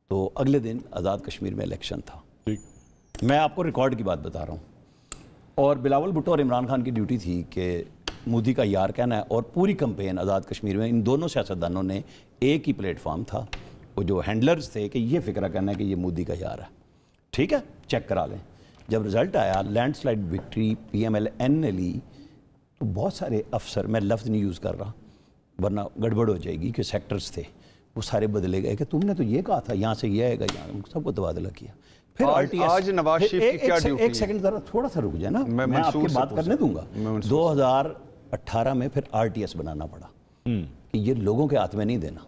تو اگلے دن آزاد کشمیر میں الیکشن تھا. میں آپ کو ریکارڈ کی بات بتا رہا ہوں. اور بلاول بھٹو اور عمران خان کی ڈیوٹی تھی کہ مودی کا یار کہنا ہے, اور پوری کمپین آزاد کشمیر میں ان دونوں سیاستدانوں نے ایک ہی پلیٹ فارم تھا, وہ جو ہینڈلرز تھے کہ یہ فکرہ کرنا ہے کہ یہ مودی کا یار ہے. ٹھیک ہے, چیک کرا لیں. جب رزلٹ آیا landslide victory P M L N نے لی, تو بہت سارے افسر, میں لفظ نہیں یوز کر رہا ورنہ گڑبڑ ہو جائے گی, کہ سیکٹرز تھے وہ سارے بدلے گئے کہ تم نے تو یہ کہا تھا یہاں سے یہ آئے گا, یہاں سب کو تبادلہ کیا. پھر آج نواز شریف کی کیا ڈیوٹی ہے؟ ایک سیکنڈ ذرا تھوڑا سا رک جائے نا, میں آپ کی بات کرنے دوں گا. 2018 میں پھر RTS بنانا پڑا کہ یہ لوگوں کے ہاتھ میں نہیں دینا.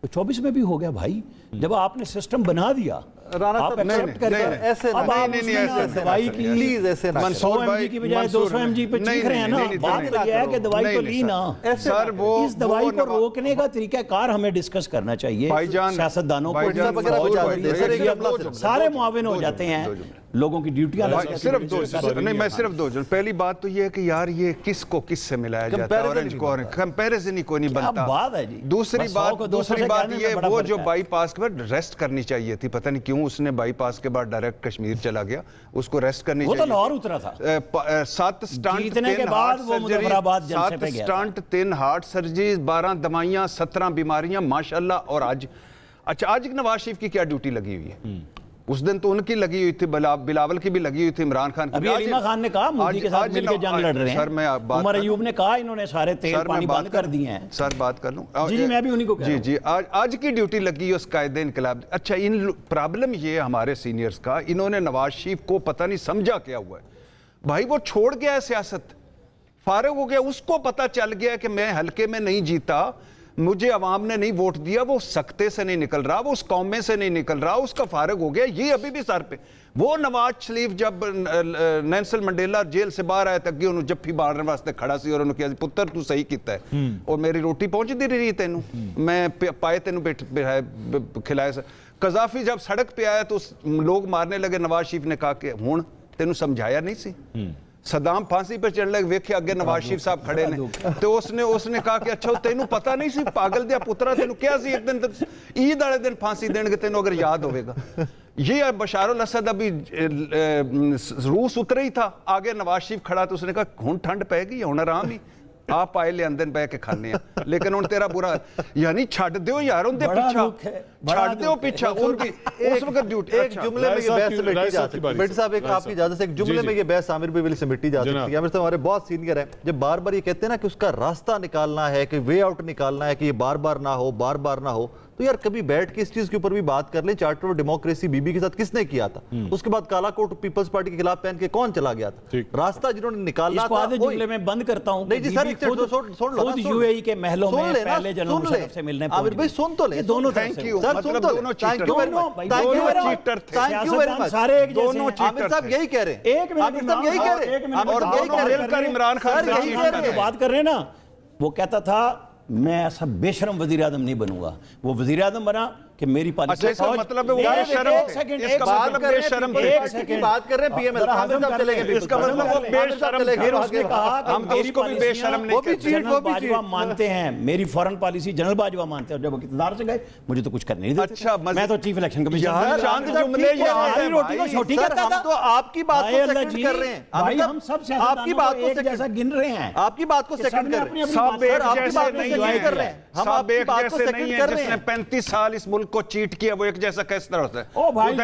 24 میں بھی ہو گیا بھائی, جب آپ نے سسٹم بنا دیا آپ ایکسپٹ کریں. اب آپ دوائی کی 100 mg کی بجائے 200 mg پہ چیخ رہے ہیں نا, بات تو یہ ہے کہ دوائی تو لی نا. اس دوائی کو روکنے کا طریقہ کار ہمیں ڈسکس کرنا چاہیے. سیاستدانوں کو سارے معاون ہو جاتے ہیں, لوگوں کی ڈیوٹیاں صرف دو. پہلی بات تو یہ ہے کہ یار یہ کس کو کس سے ملایا جاتا ہے, کمپیریزن ہی کوئی نہیں بنتا. دوسری بات یہ, وہ جو بائی پاس کے بعد ریسٹ کرنی چاہیے تھی, پتہ نہیں کیوں اس نے بائی پاس کے بعد ڈائریکٹ کشمیر چلا گیا, اس کو ریسٹ کرنی چاہیے. وہ تو لاہور اترا تھا. 7 سٹانٹ 3 ہارٹ سرجریز 12 دوائیاں 17 بیماریاں ماشاءاللہ. اور آج نواز شریف کی کیا ڈیوٹی لگی ہوئی ہے؟ اس دن تو ان کی لگی ہوئی تھی, بلاول کی بھی لگی ہوئی تھی, عمران خان کی. ابھی علیمہ خان نے کہا مودی کے ساتھ مل کے جنگ لڑ رہے ہیں. عمر ایوب نے کہا انہوں نے سارے تیل پانی بند کر دیے ہیں. سر بات کر لوں. جی میں بھی انہی کو کہہ رہا ہوں. جی آج کی ڈیوٹی لگی ہے اس قائد انقلاب. اچھا, پرابلم یہ ہمارے سینئرز کا, انہوں نے نواز شریف کو پتہ نہیں سمجھا کیا ہوا ہے بھائی. وہ چھوڑ گیا ہے سیاست, فارغ ہو گیا, اس کو پتہ چل گیا کہ میں حلقے میں نہیں جیتا, مجھے عوام نے نہیں ووٹ دیا, وہ سکتے سے نہیں نکل رہا, وہ اس قوم میں سے نہیں نکل رہا, اس کا فارغ ہو گیا. یہ ابھی بھی سر پہ. وہ نواز شریف جب نیلسن منڈیلا جیل سے باہر آیا تک انہوں جب بھی مارنے واسطے کھڑا سی, اور انہوں کہا پتر تو صحیح کیتا ہے, اور میری روٹی پہنچ دی رہی تینوں, میں پائے تینوں کھلائے. قذافی جب سڑک پہ آیا تو لوگ مارنے لگے, نواز شریف نے کہا کہ ہون تینوں سمجھایا نہیں سی. صدام پھانسی پہ چڑھ لگے, ویکھے اگے نواز شریف صاحب کھڑے نے, تو اس نے کہا کہ اچھا تینوں پتہ نہیں سی پاگل دیا پترا, تینوں کیا سی ایک دن عید والے دن پھانسی دین گے تینوں اگر یاد ہوئے گا. یہ بشار الاسد ابھی روس اترے ہی تھا, آگے نواز شریف کھڑا, تو اس نے کہا ہن ٹھنڈ پہ گئی, ہن آرام ہی, آپ آئے لے اندر بہ کے کھانے ہیں, لیکن ان تیرا برا یعنی چھڑ دیو یار, ان دے پیچھا چھڑ دیو پیچھا. ان کی اس وقت ڈیوٹی. ایک جملے میں یہ بحث سمیٹی جا سکتی ہے بیٹا صاحب, ایک آپ کی اجازت سے ایک جملے میں یہ بحث عامر بھائی سمیٹی جا سکتی ہے. عامر صاحب ہمارے بہت سینئر ہیں, جب بار بار یہ کہتے ہیں نا کہ اس کا راستہ نکالنا ہے, کہ وے آؤٹ نکالنا ہے, کہ یہ بار بار نہ ہو, تو یار کبھی بیٹھ کے اس چیز کے اوپر بھی بات کر لیں. چارٹر آف ڈیموکریسی بی بی کے ساتھ کس نے کیا تھا, اس کے بعد کالا کوٹ پیپلز پارٹی کے خلاف پہن کے کون چلا گیا تھا, راستہ جنہوں نے نکالنا تھا. آدھے جملے میں بند کرتا ہوں, نہیں جی سر خود یو اے ای کے محلوں میں پہلے جنرل مشرف سے ملنے عامر بھائی سن تو لیں. دونوں تھینک یو, مطلب دونوں چیٹر تھے, سارے ایک جیسے. عامر صاحب یہی کہہ رہے ہیں, ایک منٹ صاحب یہی کہہ رہے ہیں, اور دونوں مل کر عمران خان جو بات کر رہے ہیں نا, وہ کہتا تھا میں ایسا بے شرم وزیر اعظم نہیں بنوں گا. وہ وزیر اعظم بنا کہ میری پالیسی. اچھا اس کا مطلب ہے وہ بے شرم تھے. ایک سیکنڈ بات کر رہے ہیں پی ایم ایل صاحب چلے گئے, اس کا مطلب وہ بے شرم تھے. پھر اس نے کہا کہ ہم تو اس کو بھی بے شرم نہیں کہتے. جنرل باجوہ مانتے ہیں, میری فورن پالیسی جنرل باجوہ مانتے ہیں, اور جب وہ اقتدار سے گئے مجھے تو کچھ کرنے نہیں دیتے. اچھا میں تو چیف الیکشن کمیشن چاند جملے یہ روٹی کو چھوٹی کرتا تھا. ہم تو آپ کی بات کو سیکنڈ کر رہے ہیں, بھائی ہم سب سیاستدانوں کو ایک جیسا گن رہے ہیں, آپ کی بات کو سیکنڈ کر رہے ہیں, سب ایک جیسے نہیں کر رہے ہیں, ہم آپ کی بات کو سیکنڈ کر رہے ہیں. جس نے 35 سال اس ملک کو چیٹ کیا وہ ایک جیسا کس طرح ہوتا ہے؟ او بھائی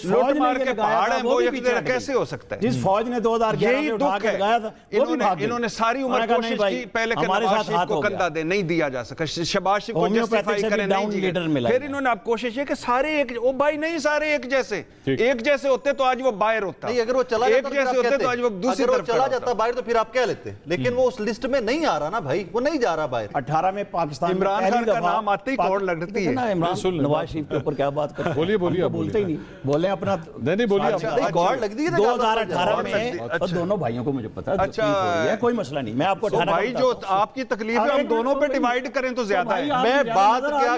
لوٹ مار کے پہاڑ ہیں, وہ ایک جیسا کیسے ہو سکتا ہے؟ جس فوج نے 2011 میں اٹھا کے لگایا تھا, انہوں نے ساری عمر کوشش کی پہلے کہ نواز شریف کو کندھا دے, نہیں دیا جا سکا. شہباز شریف کو جسٹیفائی کریں نہیں دیا. پھر انہوں نے اب کوشش کی کہ سارے ایک, او بھائی نہیں سارے ایک جیسے ہوتے تو آج وہ باہر ہوتا. نہیں اگر وہ چلا جاتا باہر تو پھر آپ کہہ لیتے, لیکن وہ اس لسٹ میں نہیں آ رہا نا بھائی, وہ نہیں جا رہا باہر. 18 میں پاکستان عمران خان کا نام آتے ہی کوڑ لگتی ہے. نواز شریف کے اوپر کیا بات کرتے ہیں, بولیے بولتے ہی نہیں, بولیں اپنا. نہیں بولیے, 2018 میں دونوں بھائیوں کو مجھے پتا ہے, کوئی مسئلہ نہیں. میں آپ کو بھائی جو آپ کی تکلیف ہے ہم دونوں پہ ڈیوائیڈ کریں تو زیادہ ہے. میں بات کیا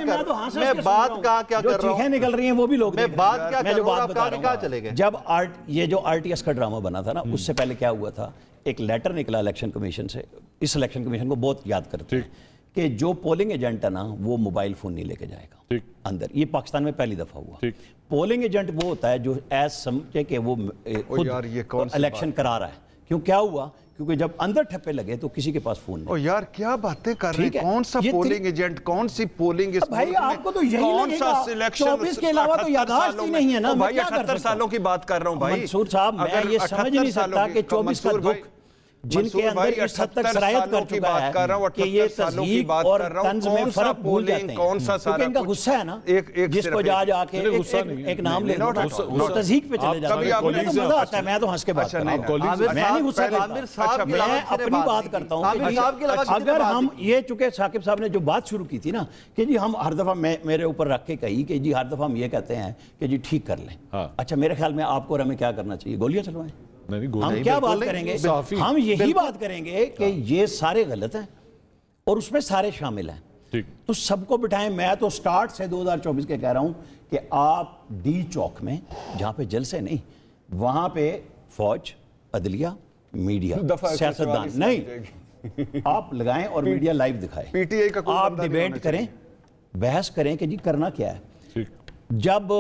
کر رہا ہوں, نکل رہی ہیں وہ بھی لوگ. میں بات کیا کر رہا ہوں, کہاں چلے گئے. جب یہ جو RTS کا ڈرامہ بنا تھا نا, اس سے پہلے کیا ہوا تھا, ایک لیٹر نکلا الیکشن کمیشن سے. اس الیکشن کمیشن کو بہت یاد کرتے ہیں کہ جو پولنگ ایجنٹ ہے نا وہ موبائل فون نہیں لے کے جائے گا اندر. یہ پاکستان میں پہلی دفعہ ہوا. پولنگ ایجنٹ وہ ہوتا ہے جو ایز سمجھے کہ وہ خود الیکشن کرا رہا ہے. کیوں کیا ہوا؟ کیونکہ جب اندر ٹھپے لگے تو کسی کے پاس فون نہیں. او یار کیا باتیں کر رہے ہیں, کون سا پولنگ ایجنٹ, کون سی پولنگ, بھائی آپ کو تو یہی لگے گا 24 کے علاوہ تو یادداشت ہی نہیں ہے نا. بھائی 78 سالوں کی بات کر رہا ہوں بھائی. منصور صاحب میں یہ سمجھ نہیں سکتا کہ 24 کا دکھ جن کے اندر اس حد تک سرایت کر چکا ہے کہ یہ تضحیق اور طنز میں فرق بھول جاتے ہیں. کیونکہ ان کا غصہ ہے نا, جس کو جا کے ایک نام لے لو وہ تضحیق پہ چلے جاتے ہیں. مجھے تو مزہ آتا ہے, میں تو ہنس کے بات کرتا ہوں, میں نہیں غصہ کرتا. میں اپنی بات کرتا ہوں اگر ہم یہ, چونکہ ثاقب صاحب نے جو بات شروع کی تھی نا کہ جی ہم ہر دفعہ میرے اوپر رکھ کے کہی کہ جی ہر دفعہ ہم یہ کہتے ہیں کہ جی ٹھیک کر لیں. اچھا میرے خیال میں آپ کو اور ہمیں کیا کرنا چاہیے؟ گولیاں چلوائیں. ہم کیا بات کریں گے؟ ہم یہی بات کریں گے کہ یہ سارے غلط ہیں اور اس میں سارے شامل ہیں, تو سب کو بٹھائیں. میں تو سٹارٹ سے 2024 کے کہہ رہا ہوں کہ آپ ڈی چوک میں جہاں پہ جلسے نہیں, وہاں پہ فوج, عدلیہ, میڈیا, سیاستدان نہیں, آپ لگائیں اور میڈیا لائیو دکھائے. آپ ڈیبیٹ کریں, بحث کریں کہ جی کرنا کیا ہے. جب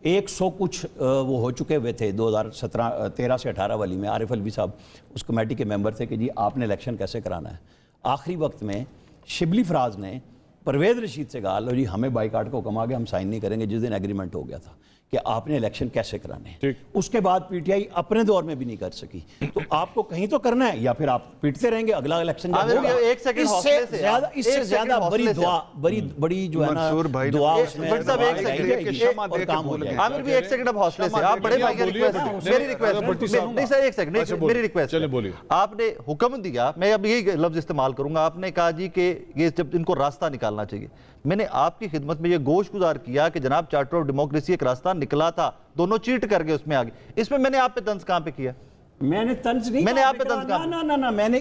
100 کچھ وہ ہو چکے ہوئے تھے 2013 سے 18 والی میں, عارف الوی صاحب اس کمیٹی کے ممبر تھے کہ جی آپ نے الیکشن کیسے کرانا ہے. آخری وقت میں شبلی فراز نے پرویز رشید سے کہا لو جی ہمیں بائیکاٹ کا حکم آ گیا, ہم سائن نہیں کریں گے, جس دن ایگریمنٹ ہو گیا تھا کہ آپ نے الیکشن کیسے کرانے ہیں. اس کے بعد پی ٹی آئی اپنے دور میں بھی نہیں کر سکی. تو آپ کو کہیں تو کرنا ہے یا پھر آپ پیٹتے رہیں گے, اگلا الیکشن اس سے زیادہ بڑی دعا, بڑی جو ہے نا دعا اس میں اور کام ہو جائے. عامر بھی ایک سیکنڈ اب حوصلے سے, آپ بڑے بھائی میری ریکویسٹ آپ نے حکم دیا, میں اب یہی لفظ استعمال کروں گا, آپ نے کہا جی کہ یہ جب ان کو راستہ نکالنا چاہیے. میں نے آپ کی خدمت میں یہ گوش گزار کیا کہ جناب چارٹر آف ڈیموکریسی ایک راستہ نکلا تھا, دونوں چیٹ کر گئے اس میں آگے. اس میں نے آپ پہ طنز کہاں پہ کیا؟ میں نے طنز نہیں, میں نے آپ پہ طنز کہا,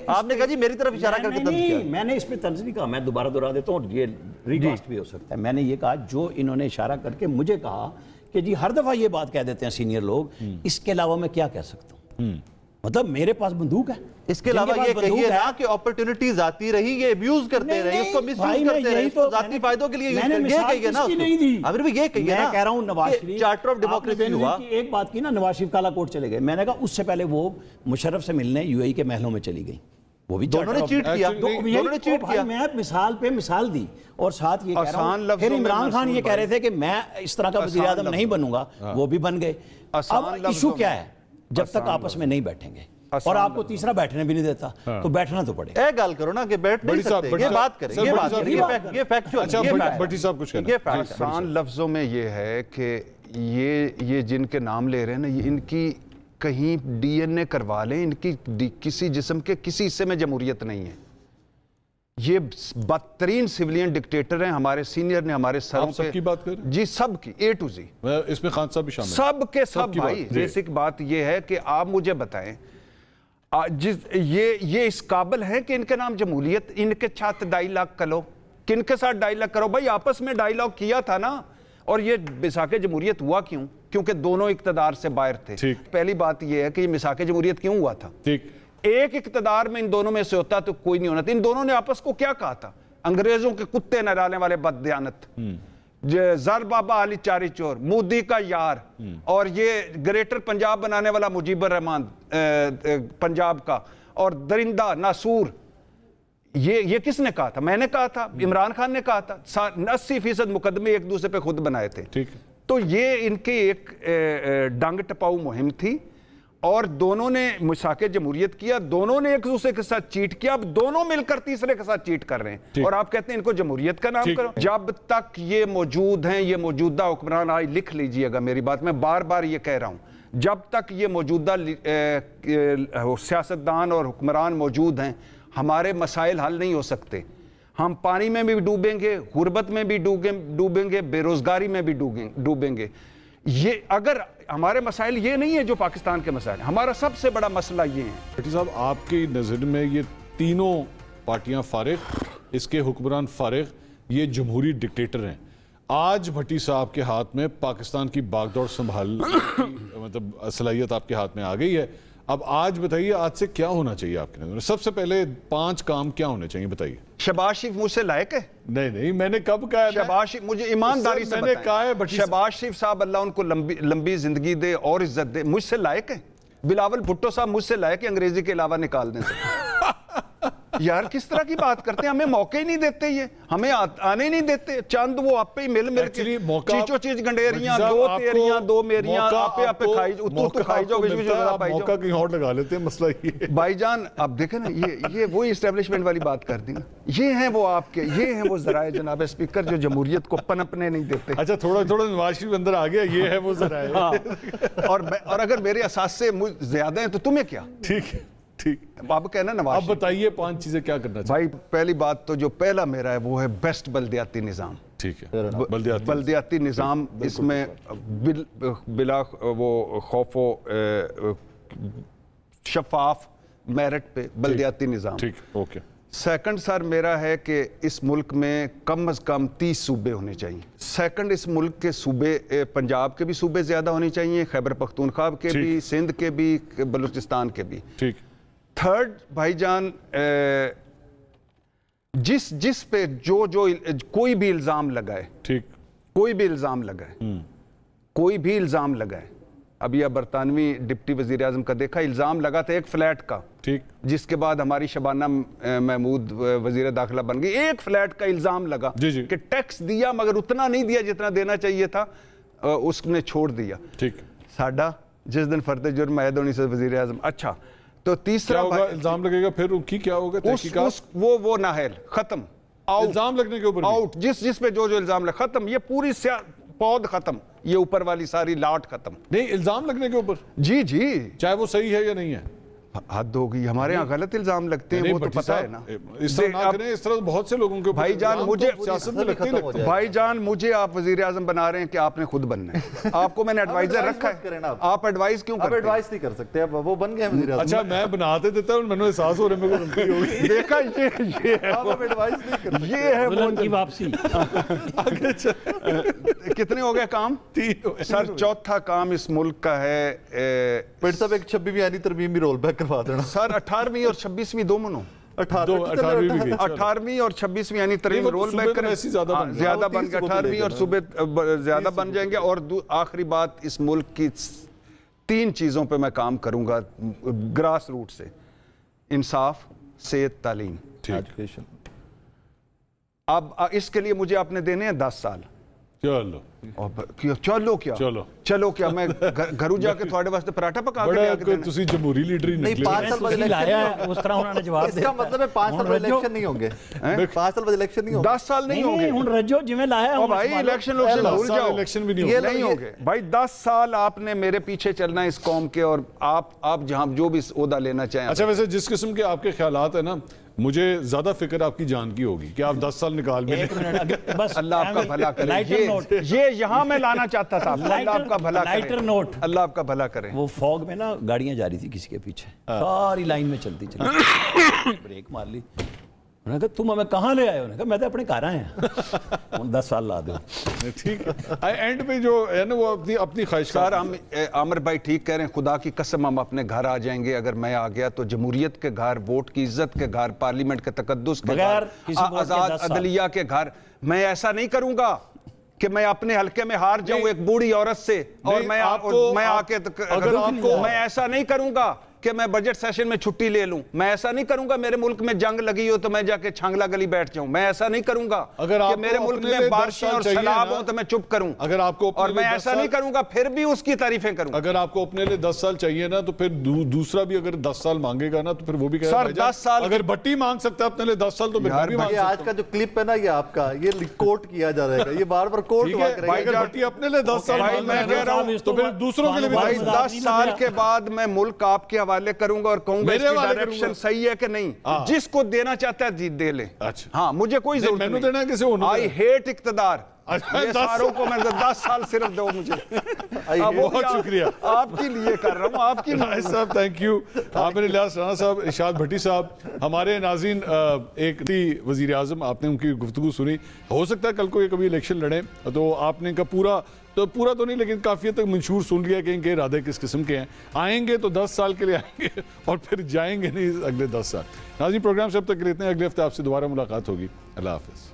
آپ نے کہا جی میری طرف اشارہ کر کے طنز کیا. میں نے اس پہ طنز نہیں کہا, میں دوبارہ دہرا دیتا ہوں, یہ ریکاسٹ بھی ہو سکتا ہے. میں نے یہ کہا جو انہوں نے اشارہ کر کے مجھے کہا کہ جی ہر دفعہ یہ بات کہہ دیتے ہیں سینئر لوگ, اس کے علاوہ میں کیا کہہ سکتا ہوں. مطلب میرے پاس بندوق ہے, اس کے علاوہ یہ کہیے نا کہ اپرچونٹیز آتی رہی, یہ ابیوز کرتے رہے, اس کو مس یوز کرتے رہے, اس کو ذاتی فائدوں کے لیے یہ کہیے نا. ابھی بھی یہ کہیے نا, میں کہہ رہا ہوں Nawaz Sharif charter of democracy ہوا. ایک بات کی نا, نواز شریف کالا کوٹ چلے گئے, میں نے کہا اس سے پہلے وہ مشرف سے ملنے یو اے ای کے محلوں میں چلی گئی, وہ بھی دونوں نے چیٹ کیا. میں مثال پہ مثال دی اور ساتھ یہ کہہ رہا ہوں, پھر عمران خان یہ کہہ رہے تھے کہ میں اس طرح کا وزیر اعظم نہیں بنوں گا, وہ بھی بن گئے. اب ایشو کیا ہے, جب تک آپس میں نہیں بیٹھیں گے اور آپ کو تیسرا بیٹھنے بھی نہیں دیتا تو بیٹھنا تو پڑے. اے گال کرو نا کہ بیٹھ نہیں سکتے, یہ بات کریں, یہ فیکچوئل. آسان لفظوں میں یہ ہے کہ یہ جن کے نام لے رہے ہیں نا, یہ ان کی کہیں ڈی این اے کروا لیں, ان کی کسی جسم کے کسی حصے میں جمہوریت نہیں ہے. یہ بدترین سیولین ڈکٹیٹر ہیں, ہمارے سینئر نے ہمارے سروں پہ. سب کی بات کر رہے ہیں؟ جی سب کی, اے ٹو زی. اس میں خان صاحب بھی شامل ہیں. سب کے سب بھائی. بیسک بات یہ ہے کہ آپ مجھے بتائیں, یہ اس قابل ہیں کہ ان کے نام جمہوریت, ان کے ساتھ ڈائیلاگ کرو, کن کے ساتھ ڈائیلاگ کرو بھائی, آپس میں ڈائیلاگ کیا تھا نا. اور یہ مساق جمہوریت ہوا کیوں؟ کیونکہ دونوں اقتدار سے باہر تھے. پہلی بات یہ ہے کہ یہ مساق جمہوریت کیوں ہوا تھا؟ ایک اقتدار میں ان دونوں میں سے ہوتا تو کوئی نہیں ہونا تھا. ان دونوں نے آپس کو کیا کہا تھا؟ انگریزوں کے کتے نہ ڈالنے والے بددیانت, زر بابا علی چاری چور, مودی کا یار, اور یہ گریٹر پنجاب بنانے والا مجیب الرحمان پنجاب کا, اور درندہ ناسور. یہ کس نے کہا تھا؟ میں نے کہا تھا, عمران خان نے کہا تھا. 80% مقدمے ایک دوسرے پہ خود بنائے تھے. تو یہ ان کی ایک ڈنگ ٹپاؤ مہم تھی, اور دونوں نے مساق جمہوریت کیا, دونوں نے ایک دوسرے کے ساتھ چیٹ کیا, اب دونوں مل کر تیسرے کے ساتھ چیٹ کر رہے ہیں, اور آپ کہتے ہیں ان کو جمہوریت کا نام کرو. جب تک یہ موجود ہیں, یہ موجودہ حکمران, آئی لکھ لیجئے گا میری بات, میں بار بار یہ کہہ رہا ہوں, جب تک یہ موجودہ سیاستدان اور حکمران موجود ہیں, ہمارے مسائل حل نہیں ہو سکتے. ہم پانی میں بھی ڈوبیں گے, غربت میں بھی ڈوبیں گے, بے روزگاری میں بھی ڈوبیں گے. یہ اگر ہمارے مسائل یہ نہیں ہے جو پاکستان کے مسائل ہیں, ہمارا سب سے بڑا مسئلہ یہ ہے. بھٹی صاحب, آپ کی نظر میں یہ تینوں پارٹیاں فارغ, اس کے حکمران فارغ, یہ جمہوری ڈکٹیٹر ہیں. آج بھٹی صاحب کے ہاتھ میں پاکستان کی باغ دوڑ سنبھال مطلب صلاحیت آپ کے ہاتھ میں آ گئی ہے. اب آج بتائیے آج سے کیا ہونا چاہیے آپ کے نظر میں؟ سب سے پہلے 5 کام کیا ہونے چاہیے بتائیے. شہباز شریف مجھ سے لائق ہے؟ نہیں میں نے کب کہا ہے؟ شہباز شریف مجھے ایمانداری سے میں نے کہا ہے شہباز شریف صاحب اللہ ان کو لمبی زندگی دے اور عزت دے، مجھ سے لائق ہے؟ بلاول بھٹو صاحب مجھ سے لائق ہے انگریزی کے علاوہ نکال دیں یار کس طرح کی بات کرتے ہیں؟ ہمیں موقع ہی نہیں دیتے، یہ ہمیں آنے نہیں دیتے. چند وہ آپ پہ ہی مل کے چیچو چیچ گنڈیریاں، 2 تیریاں 2 میریاں، آپ پہ کھائی تو کھائی جاؤ، موقع کہیں اور لگا لیتے ہیں. مسئلہ یہ بھائی جان آپ دیکھیں نا، یہ وہی اسٹیبلشمنٹ والی بات کر دی نا. یہ ہیں وہ آپ کے، یہ ہیں وہ ذرائع جناب اسپیکر جو جمہوریت کو پنپنے نہیں دیتے. اچھا تھوڑا نواز شریف اندر آ گیا، یہ ہے وہ ذرائع. اور اگر میرے اثاثے زیادہ ہیں تو تمہیں کیا؟ ٹھیک ہے ٹھیک. اب کہنا نواز اب بتائیے 5 چیزیں کیا کرنا چاہیے. بھائی پہلی بات تو جو پہلا میرا ہے وہ ہے بیسٹ بلدیاتی نظام. ٹھیک ہے، بلدیاتی نظام، اس میں بلا وہ خوف و شفاف میرٹ پہ بلدیاتی نظام. ٹھیک اوکے. سیکنڈ سر میرا ہے کہ اس ملک میں کم از کم 30 صوبے ہونے چاہیے. سیکنڈ اس ملک کے صوبے، پنجاب کے بھی صوبے زیادہ ہونے چاہیے، خیبر پختونخوا کے بھی، سندھ کے بھی، بلوچستان کے بھی. ٹھیک. تھرڈ بھائی جان، جس پہ جو کوئی بھی الزام لگائے، ٹھیک، کوئی بھی الزام لگائے، کوئی بھی الزام لگائے. ابھی برطانوی ڈپٹی وزیر اعظم کا دیکھا، الزام لگا تھا ایک فلیٹ کا، ٹھیک، جس کے بعد ہماری شبانہ محمود وزیر داخلہ بن گئی. ایک فلیٹ کا الزام لگا کہ ٹیکس دیا مگر اتنا نہیں دیا جتنا دینا چاہیے تھا، اس نے چھوڑ دیا. ٹھیک. ساڈا جس دن فرد جرم عائد ہونی سے وزیر اعظم. اچھا تو تیسرا الزام لگے گا، پھر ان کی کیا ہوگا تحقیقات؟ وہ نااہل ختم، الزام لگنے کے اوپر آؤٹ، جس پہ جو الزام لگا ختم، یہ پوری پود ختم، یہ اوپر والی ساری لاٹ ختم. نہیں الزام لگنے کے اوپر؟ جی چاہے وہ صحیح ہے یا نہیں ہے. حد ہوگی، ہمارے ہاں غلط الزام لگتے ہیں، وہ تو پتہ ہے نا. اس طرح نہ کریں، اس طرح بہت سے لوگوں کے اوپر بھائی جان مجھے سیاست میں لگتے ہیں. بھائی جان مجھے آپ وزیر اعظم بنا رہے ہیں کہ آپ نے خود بننا ہے. آپ کو میں نے ایڈوائزر رکھا ہے، آپ ایڈوائز کیوں کرتے ہیں؟ ایڈوائز نہیں کر سکتے، اب وہ بن گئے وزیر اعظم. اچھا میں بناتے دیتا ہوں، میں نے احساس ہو رہا ہے میرے کو غلطی ہوگی. دیکھا یہ ہے وہ کی واپسی. کتنے ہو گئے کام؟ سر چوتھا کام اس ملک کا ہے، پیٹ صاحب ایک 26ویں یعنی ترمیم بھی رول بیک کروا دینا. سر 18ویں اور 26ویں دو منو، 18ویں اور 26ویں یعنی ترمیم رول بیک کریں، زیادہ بن گئے. 18ویں اور صوبے زیادہ بن جائیں گے. اور آخری بات، اس ملک کی 3 چیزوں پہ میں کام کروں گا گراس روٹ سے: انصاف، صحت، تعلیم. اب اس کے لیے مجھے آپ نے دینے ہیں 10 سال. چلو کیا میں گھروں جا کے تھوڑے واسطے پراٹھا پکا کے لیا کے دینا؟ تسی جمہوری لیڈر ہی نکلے. 5 سال بعد الیکشن اس طرح انہوں نے جواب اس کا مطلب ہے 5 سال بعد الیکشن نہیں ہوں گے. 5 سال بعد الیکشن نہیں ہوں گے. 10 سال نہیں ہوں گے. ہن رجو جویں لایا او بھائی الیکشن بھول جاؤ، الیکشن بھی یہ نہیں ہوں گے. بھائی 10 سال آپ نے میرے پیچھے چلنا ہے اس قوم کے، اور آپ جہاں جو بھی عہدہ لینا چاہیں. اچھا ویسے جس قسم کے آپ کے خیالات ہیں نا، مجھے زیادہ فکر آپ کی جان کی ہوگی کہ آپ 10 سال نکال میں. بس اللہ آپ کا بھلا کرے. یہ یہاں میں لانا چاہتا تھا. اللہ آپ کا بھلا کرے. اللہ آپ کا بھلا کرے. وہ فوگ میں نا گاڑیاں جا رہی تھی کسی کے پیچھے، ساری لائن میں چلتی بریک مار لی. انہوں نے کہا تم ہمیں کہاں لے آئے ہو؟ انہوں نے کہا میں تو اپنے گھر آئے ہیں. 10 سال لا دو. ٹھیک ہے. اینڈ پہ جو ہے نا وہ اپنی خواہش. سر عامر بھائی ٹھیک کہہ رہے ہیں، خدا کی قسم ہم اپنے گھر آ جائیں گے. اگر میں آ گیا تو جمہوریت کے گھر، ووٹ کی عزت کے گھر، پارلیمنٹ کے تقدس کے گھر، آزاد عدلیہ کے گھر. میں ایسا نہیں کروں گا کہ میں اپنے حلقے میں ہار جاؤں ایک بوڑھی عورت سے اور میں آ کے، میں ایسا نہیں کروں گا کہ میں بجٹ سیشن میں چھٹی لے لوں. میں ایسا نہیں کروں گا میرے ملک میں جنگ لگی ہو تو میں جا کے چھانگلا گلی بیٹھ جاؤں. میں ایسا نہیں کروں گا کہ میرے ملک میں بارشیں اور سیلاب ہوں تو میں چپ کروں. اور میں ایسا نہیں کروں گا پھر بھی اس کی تعریفیں کروں. اگر آپ کو اپنے لیے 10 سال چاہیے نا تو پھر دوسرا بھی اگر 10 سال مانگے گا نا تو پھر وہ بھی کہے گا 10 سال. اگر بٹی مانگ سکتا ہے اپنے لیے 10 سال تو پھر بھی مانگ سکتا. آج کا جو کلپ ہے نا یہ آپ کا، یہ کوٹ کیا جا رہا ہے، یہ بار بار کوٹ ہوا کرے گا. اگر بٹی اپنے لیے 10 سال میں کہہ رہا ہوں تو پھر دوسروں کے لیے بھی 10 سال کے بعد میں ملک آپ کے حوالے کروں گا اور کہوں گا اس کی ڈائریکشن صحیح ہے کہ نہیں. جس کو دینا چاہتا ہے دے لے. ہاں مجھے کوئی ضرورت نہیں. I hate اقتدار. یہ ساروں کو میں 10 سال صرف دو مجھے. بہت شکریہ, آپ کے لیے کر رہا ہوں, آپ کی صاحب تھینک یو. عامر الیاس رانا صاحب, ارشاد بھٹی صاحب, ہمارے ناظرین ایک وزیر اعظم, آپ نے ان کی گفتگو سنی. ہو سکتا ہے کل کو یہ کبھی الیکشن لڑیں تو آپ نے ان کا پورا تو نہیں لیکن کافی حد تک منشور سن لیا کہ ان کے ارادے کس قسم کے ہیں. آئیں گے تو 10 سال کے لیے آئیں گے اور پھر جائیں گے نہیں اگلے 10 سال. ناظرین پروگرام سے اب تک کے لیے اتنے, اگلے ہفتے آپ سے دوبارہ ملاقات ہوگی. اللہ حافظ.